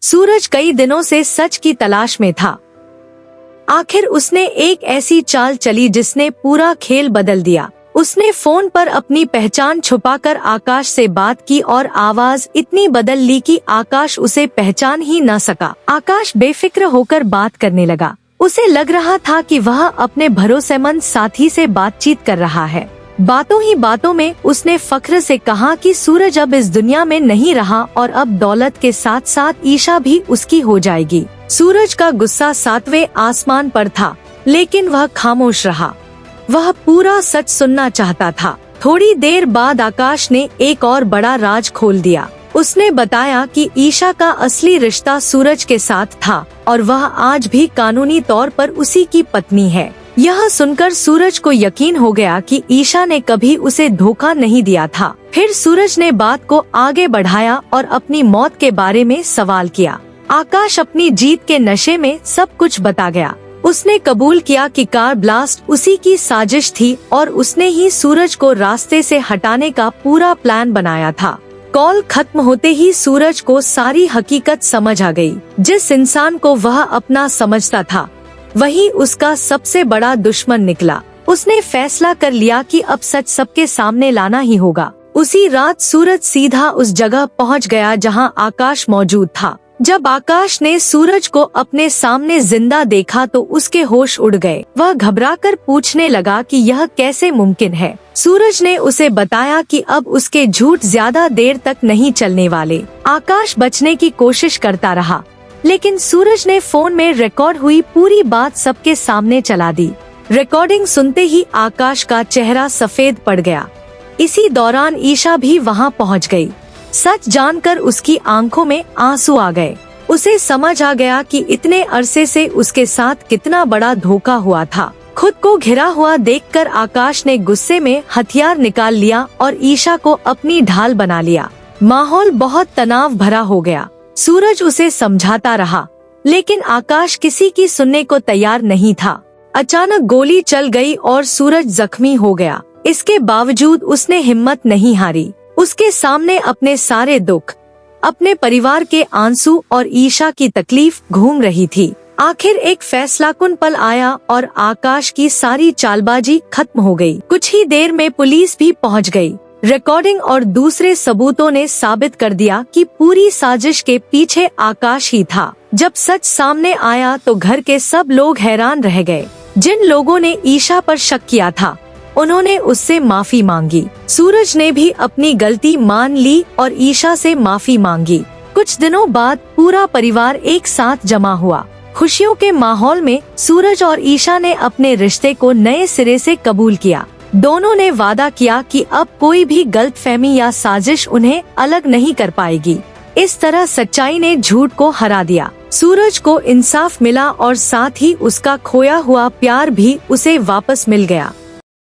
सूरज कई दिनों से सच की तलाश में था। आखिर उसने एक ऐसी चाल चली जिसने पूरा खेल बदल दिया। उसने फोन पर अपनी पहचान छुपाकर आकाश से बात की और आवाज इतनी बदल ली कि आकाश उसे पहचान ही न सका। आकाश बेफिक्र होकर बात करने लगा। उसे लग रहा था कि वह अपने भरोसेमंद साथी से बातचीत कर रहा है। बातों ही बातों में उसने फख्र से कहा कि सूरज अब इस दुनिया में नहीं रहा और अब दौलत के साथ साथ ईशा भी उसकी हो जाएगी। सूरज का गुस्सा 7वें आसमान पर था, लेकिन वह खामोश रहा। वह पूरा सच सुनना चाहता था। थोड़ी देर बाद आकाश ने एक और बड़ा राज खोल दिया। उसने बताया कि ईशा का असली रिश्ता सूरज के साथ था और वह आज भी कानूनी तौर पर उसी की पत्नी है। यह सुनकर सूरज को यकीन हो गया कि ईशा ने कभी उसे धोखा नहीं दिया था। फिर सूरज ने बात को आगे बढ़ाया और अपनी मौत के बारे में सवाल किया। आकाश अपनी जीत के नशे में सब कुछ बता गया। उसने कबूल किया कि कार ब्लास्ट उसी की साजिश थी और उसने ही सूरज को रास्ते से हटाने का पूरा प्लान बनाया था। कॉल खत्म होते ही सूरज को सारी हकीकत समझ आ गई। जिस इंसान को वह अपना समझता था, वही उसका सबसे बड़ा दुश्मन निकला। उसने फैसला कर लिया कि अब सच सबके सामने लाना ही होगा। उसी रात सूरज सीधा उस जगह पहुंच गया जहां आकाश मौजूद था। जब आकाश ने सूरज को अपने सामने जिंदा देखा तो उसके होश उड़ गए। वह घबराकर पूछने लगा कि यह कैसे मुमकिन है। सूरज ने उसे बताया कि अब उसके झूठ ज्यादा देर तक नहीं चलने वाले। आकाश बचने की कोशिश करता रहा, लेकिन सूरज ने फोन में रिकॉर्ड हुई पूरी बात सबके सामने चला दी। रिकॉर्डिंग सुनते ही आकाश का चेहरा सफेद पड़ गया। इसी दौरान ईशा भी वहां पहुंच गई। सच जानकर उसकी आंखों में आंसू आ गए। उसे समझ आ गया कि इतने अरसे से उसके साथ कितना बड़ा धोखा हुआ था। खुद को घिरा हुआ देखकर आकाश ने गुस्से में हथियार निकाल लिया और ईशा को अपनी ढाल बना लिया। माहौल बहुत तनाव भरा हो गया। सूरज उसे समझाता रहा, लेकिन आकाश किसी की सुनने को तैयार नहीं था। अचानक गोली चल गई और सूरज जख्मी हो गया। इसके बावजूद उसने हिम्मत नहीं हारी। उसके सामने अपने सारे दुख, अपने परिवार के आंसू और ईशा की तकलीफ घूम रही थी। आखिर एक फैसलाकुन पल आया और आकाश की सारी चालबाजी खत्म हो गई। कुछ ही देर में पुलिस भी पहुंच गई। रिकॉर्डिंग और दूसरे सबूतों ने साबित कर दिया कि पूरी साजिश के पीछे आकाश ही था। जब सच सामने आया तो घर के सब लोग हैरान रह गए। जिन लोगों ने ईशा पर शक किया था, उन्होंने उससे माफी मांगी। सूरज ने भी अपनी गलती मान ली और ईशा से माफी मांगी। कुछ दिनों बाद पूरा परिवार एक साथ जमा हुआ। खुशियों के माहौल में सूरज और ईशा ने अपने रिश्ते को नए सिरे से कबूल किया। दोनों ने वादा किया कि अब कोई भी गलतफहमी या साजिश उन्हें अलग नहीं कर पाएगी। इस तरह सच्चाई ने झूठ को हरा दिया। सूरज को इंसाफ मिला और साथ ही उसका खोया हुआ प्यार भी उसे वापस मिल गया।